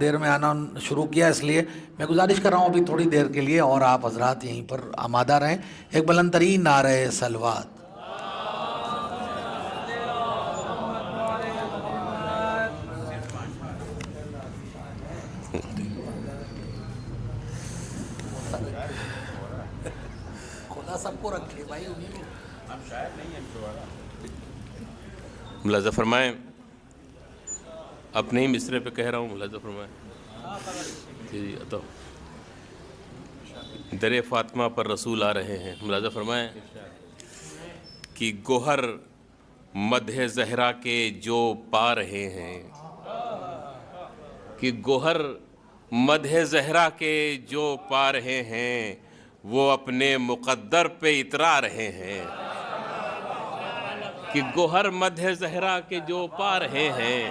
دیر میں آنا شروع کیا، اس لیے میں گزارش کر رہا ہوں ابھی تھوڑی دیر کے لیے اور آپ حضرات یہیں پر آمادہ رہیں. ایک بلند ترین نعرہ صلوات. خدا سب کو رکھے بھائی. ملاحظہ فرمائیں، اپنے ہی مصرے پہ کہہ رہا ہوں، ملاحظہ فرمائیں. جی تو در فاطمہ پر رسول آ رہے ہیں. ملاحظہ فرمائیں کہ گوہر مدح زہرا کے جو پا رہے ہیں، کہ گوہر مدح زہرا کے جو پا رہے ہیں وہ اپنے مقدر پہ اترا رہے ہیں. کہ گوہر مدح زہرا کے جو پا رہے ہیں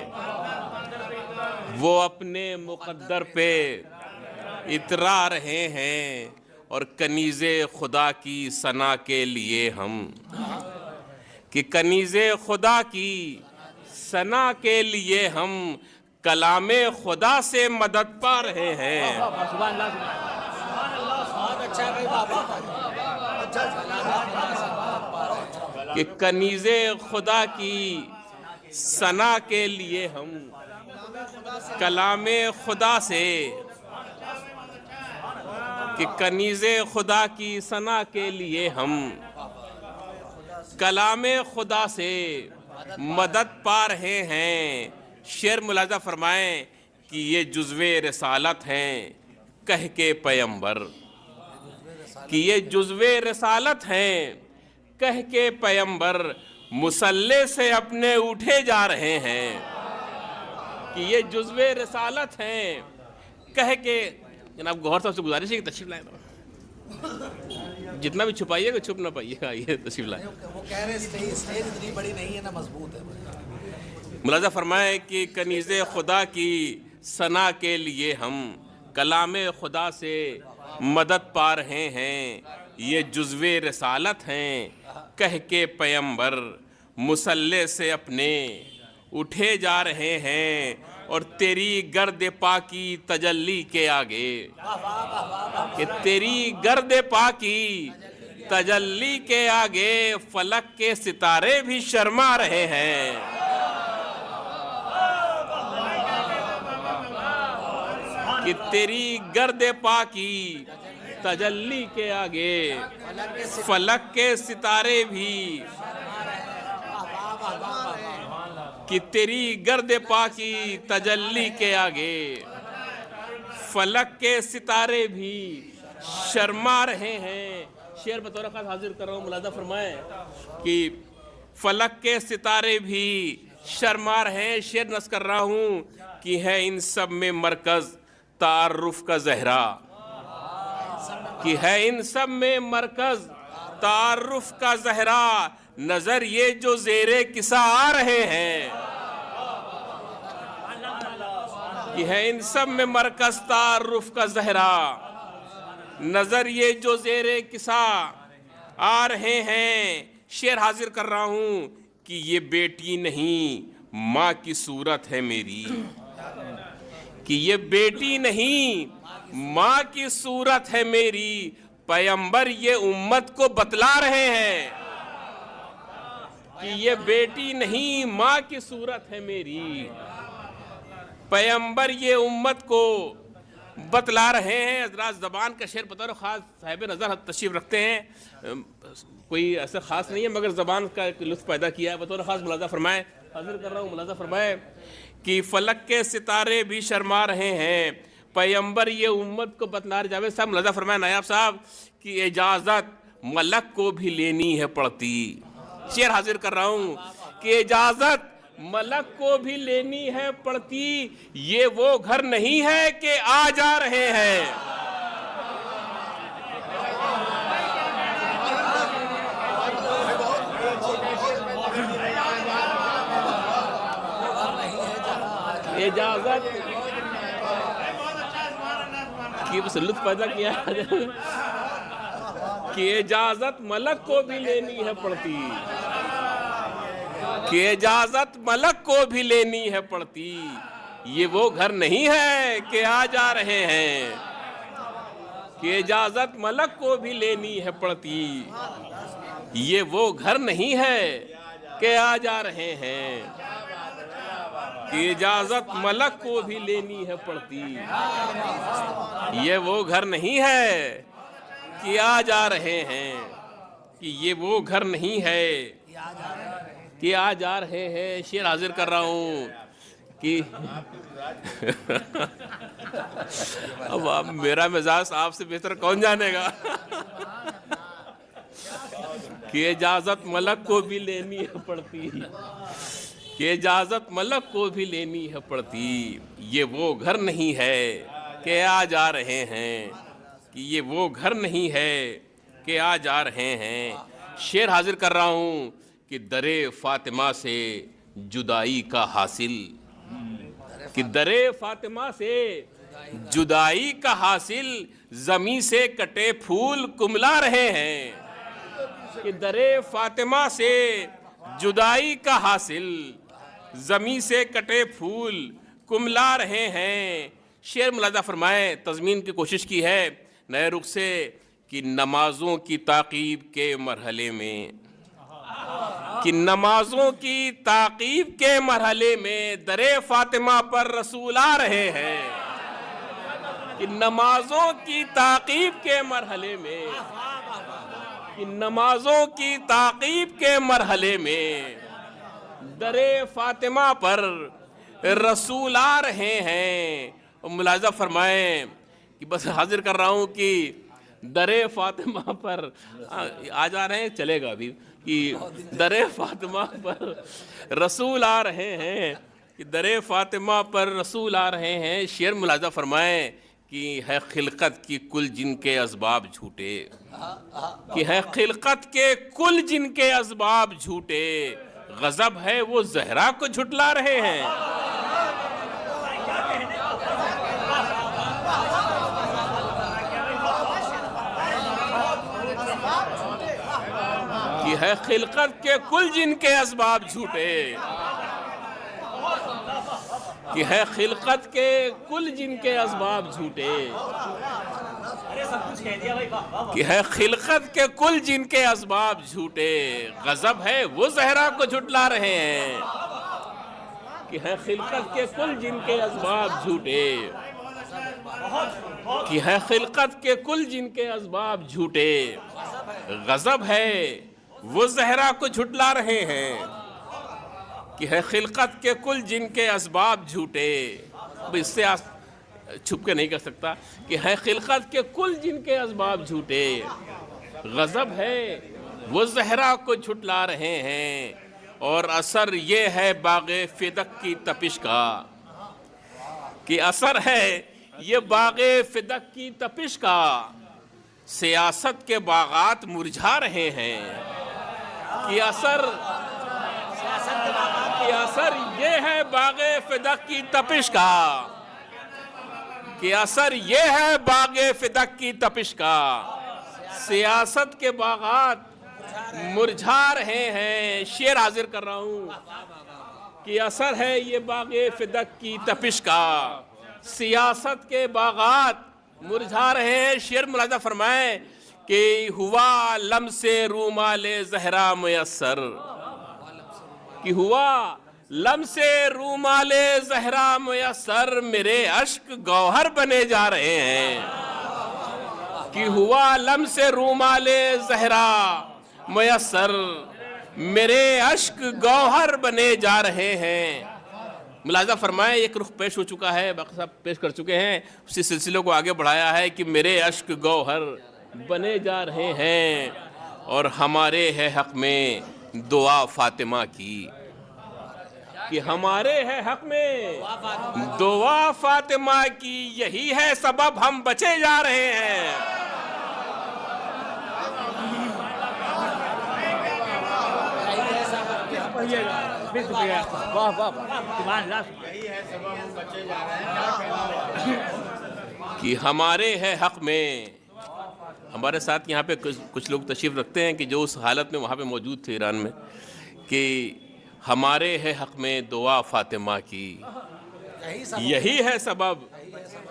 وہ اپنے مقدر پہ اترا رہے ہیں. اور کنیز خدا کی ثنا کے لیے ہم، کہ کنیز خدا کی ثنا کے لیے ہم کلام خدا سے مدد پا رہے ہیں. کہ کنیز خدا کی ثنا کے لیے ہم کلام خدا سے، کہ کنیز خدا کی ثنا کے لیے ہم کلام خدا سے مدد پا رہے ہیں. شعر ملاحظہ فرمائیں کہ یہ جزو رسالت ہیں کہہ کے پیمبر، کہ یہ جزو رسالت ہیں کہہ کے پیمبر مسلح سے اپنے اٹھے جا رہے ہیں. کہ یہ جزو رسالت ہیں کہہ کے. جناب گوہر صاحب سے گزارش ہے کہ تشریف لائیں، جتنا بھی چھپائیے گا چھپ نہ پائیے گا. یہ تشریف لائیں. وہ کہہ رہے ہیں اسٹیج اتنی بڑی نہیں ہے نا، مضبوط ہے. ملاحظہ فرمائے کہ کنیز خدا کی ثنا کے لیے ہم کلام خدا سے مدد پا رہے ہیں. یہ جزو رسالت ہیں کہہ کے پیمبر مسلح سے اپنے اٹھے جا رہے ہیں. اور تیری گرد پاکی تجلی کے آگے، کہ تیری گرد پاکی تجلی کے آگے فلک کے ستارے بھی شرما رہے ہیں. کہ تیری گرد پاکی تجلی کے آگے فلک کے ستارے بھی، کہ تیری گرد پاکی تجلی کے آگے فلک کے ستارے بھی شرما رہے ہیں. شعر بطور خاص حاضر کر رہا ہوں، ملاحظہ فرمائیں کہ فلک کے ستارے بھی شرما رہے ہیں. شعر نص کر رہا ہوں کہ ہے ان سب میں مرکز تعارف کا زہرا، کہ ہے ان سب میں مرکز تعارف کا زہرا. نظر یہ جو زیر کسا آ رہے ہیں، کہ ہے ان سب میں مرکز تعارف کا زہرا. نظر یہ جو زیر کسا آ رہے ہیں. شعر حاضر کر رہا ہوں کہ یہ بیٹی نہیں ماں کی صورت ہے میری، کہ یہ بیٹی نہیں ماں کی صورت ہے میری. پیمبر یہ امت کو بتلا رہے ہیں کہ یہ بیٹی نہیں ماں کی صورت ہے میری. پیمبر یہ امت کو بتلا رہے ہیں. حضرات زبان کا شعر بطور خاص صاحب نظر تشریف رکھتے ہیں، کوئی ایسا خاص نہیں ہے مگر زبان کا لطف پیدا کیا ہے. بطور خاص ملاحظہ فرمائے، حاضر کر رہا ہوں، ملاحظہ فرمائے کہ فلک کے ستارے بھی شرما رہے ہیں. پیمبر یہ امت کو بتلا رہے. جاوید صاحب ملاحظہ فرمائے، نایاب صاحب، کہ اجازت ملک کو بھی لینی ہے پڑتی. شعر حاضر کر رہا ہوں کہ اجازت ملک کو بھی لینی ہے پڑتی. یہ وہ گھر نہیں ہے کہ آ جا رہے ہیں. اجازت کی بس لطف پیدا کیا کہ اجازت ملک کو بھی لینی ہے پڑتی، کہ اجازت ملک کو بھی لینی ہے پڑتی. یہ وہ گھر نہیں ہے کہ آ جا رہے ہیں، کہ اجازت ملک کو بھی لینی ہے پڑتی، یہ وہ گھر نہیں ہے کہ آ جا رہے ہیں، کہ اجازت ملک کو بھی لینی ہے پڑتی، یہ وہ گھر نہیں ہے کہ آ جا رہے ہیں، کہ یہ وہ گھر نہیں ہے کہ آ جا رہے ہیں۔ شعر حاضر کر رہا ہوں کہ اب میرا مزاج آپ سے بہتر کون جانے گا کہ اجازت ملک کو بھی لینی ہے پڑتی، کہ اجازت ملک کو بھی لینی ہے پڑتی، یہ وہ گھر نہیں ہے کہ آ جا رہے ہیں، کہ یہ وہ گھر نہیں ہے کہ آ جا رہے ہیں۔ شعر حاضر کر رہا ہوں کہ در فاطمہ سے جدائی کا حاصل، کہ در فاطمہ سے جدائی کا حاصل، زمیں سے کٹے پھول کملا رہے ہیں، کہ در فاطمہ سے جدائی کا حاصل، زمیں سے کٹے پھول کملا رہے ہیں۔ شعر ملاحظہ فرمائیں، تضمین کی کوشش کی ہے نئے رخ سے کہ نمازوں کی تعقیب کے مرحلے میں، کہ نمازوں کی تعقیب کے مرحلے میں در فاطمہ پر رسول آ رہے ہیں، کہ نمازوں کی تعقیب کے مرحلے میں، کہ نمازوں کی تعقیب کے مرحلے میں در فاطمہ پر رسول آ رہے ہیں۔ ملاحظہ فرمائیں کہ بس حاضر کر رہا ہوں کہ در فاطمہ پر آ جا رہے ہیں، چلے گا ابھی، کہ در فاطمہ پر رسول آ رہے ہیں، کہ در فاطمہ پر رسول آ رہے ہیں۔ شعر ملاحظہ فرمائیں کہ ہے خلقت کی کل جن کے اسباب جھوٹے، کہ ہے خلقت کے کل جن کے اسباب جھوٹے، غضب ہے وہ زہرا کو جھٹلا رہے ہیں، کہ ہے خلقت کے کل جن کے اسباب جھوٹے، کہ ہے خلقت کے کل جن کے اسباب جھوٹے، کہ ہے خلقت کے کل جن کے اسباب جھوٹے، غضب ہے وہ زہرا کو جھٹلا رہے ہیں، کہ ہے خلقت کے کل جن کے اسباب جھوٹے، کہ ہے خلقت کے کل جن کے اسباب جھوٹے، غضب ہے وہ زہرا کو جھٹلا رہے ہیں، کہ ہے خلقت کے کل جن کے اسباب جھوٹے۔ اس سے چھپ کے نہیں کر سکتا کہ ہے خلقت کے کل جن کے اسباب جھوٹے، غضب ہے وہ زہرا کو جھٹلا رہے ہیں، اور اثر یہ ہے باغ فدق کی تپش کا، کہ اثر ہے یہ باغ فدق کی تپش کا، سیاست کے باغات مرجھا رہے ہیں، کہ اثر یہ ہے باغ فدق کی تپش کا، کہ اثر یہ ہے باغ فدق کی تپش کا، سیاست کے باغات مرجھا رہے ہیں۔ شعر حاضر کر رہا ہوں کہ اثر ہے یہ باغ فدق کی تپش کا، سیاست کے باغات مرجھا رہے ہیں۔ شعر ملاحظہ فرمائیں کہ ہوا لمس رومال زہرا میسر، کہ ہوا لمس رومال زہرا میسر، میرے اشک گوہر بنے جا رہے ہیں، کہ ہوا لمس رومال زہرا میسر، میرے اشک گوہر بنے جا رہے ہیں۔ ملاحظہ فرمائیں ایک رخ پیش ہو چکا ہے، باقی صاحب پیش کر چکے ہیں، اسی سلسلے کو آگے بڑھایا ہے کہ میرے اشک گوہر بنے جا رہے ہیں، اور ہمارے ہے حق میں دعا فاطمہ کی، کہ ہمارے ہے حق میں دعا فاطمہ کی، یہی ہے سبب ہم بچے جا رہے ہیں۔ کہ ہمارے ہے حق میں، ہمارے ساتھ یہاں پہ کچھ لوگ تشریف رکھتے ہیں کہ جو اس حالت میں وہاں پہ موجود تھے ایران میں، کہ ہمارے ہے حق میں دعا فاطمہ کی، یہی ہے سبب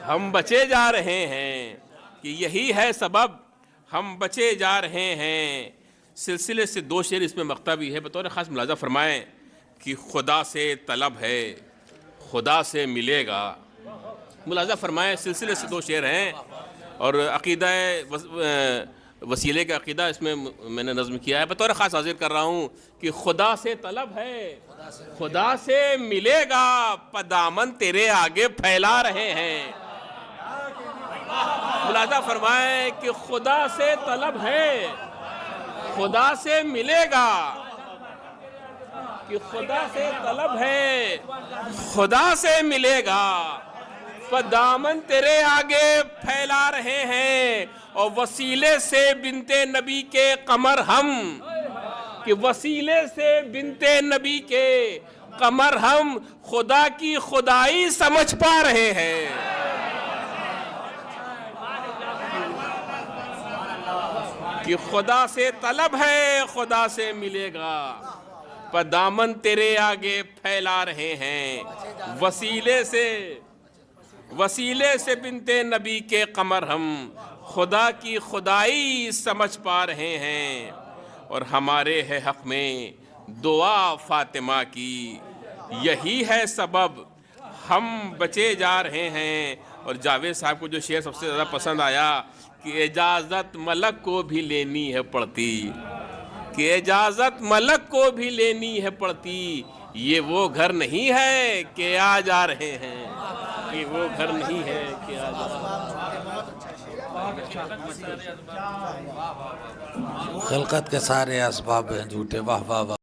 ہم بچے جا رہے ہیں، کہ یہی ہے سبب ہم بچے جا رہے ہیں۔ سلسلے سے 2 شعر اس میں مقطع بھی ہے، بطور خاص ملاحظہ فرمائیں کہ خدا سے طلب ہے، خدا سے ملے گا۔ ملاحظہ فرمائیں سلسلے سے 2 شعر ہیں، اور عقیدہ وسیلے کا عقیدہ اس میں میں نے نظم کیا ہے، بطور خاص حاضر کر رہا ہوں کہ خدا سے طلب ہے، خدا سے ملے گا، پدامن تیرے آگے پھیلا رہے ہیں۔ ملاحظہ فرمائیں کہ خدا سے طلب ہے، خدا سے ملے گا، کہ خدا سے طلب ہے، خدا سے ملے گا، پدامن تیرے آگے پھیلا رہے ہیں۔ اور وسیلے سے بنتے نبی کے قمر ہم، کہ وسیلے سے بنتے نبی کے قمر ہم خدا کی خدائی سمجھ پا رہے ہیں۔ کہ خدا سے طلب ہے، خدا سے ملے گا، پدامن تیرے آگے پھیلا رہے ہیں۔ وسیلے سے بنتے نبی کے قمر ہم خدا کی خدائی سمجھ پا رہے ہیں۔ اور ہمارے ہے حق میں دعا فاطمہ کی، یہی ہے سبب ہم بچے جا رہے ہیں۔ اور جاوید صاحب کو جو شعر سب سے زیادہ پسند آیا کہ اجازت ملک کو بھی لینی ہے پڑتی، کہ اجازت ملک کو بھی لینی ہے پڑتی، یہ وہ گھر نہیں ہے کہ آ جا رہے ہیں، یہ وہ گھر نہیں ہے کہ آ جا رہے ہیں۔ خلقت کے سارے اسباب ہیں جھوٹے، واہ واہ واہ۔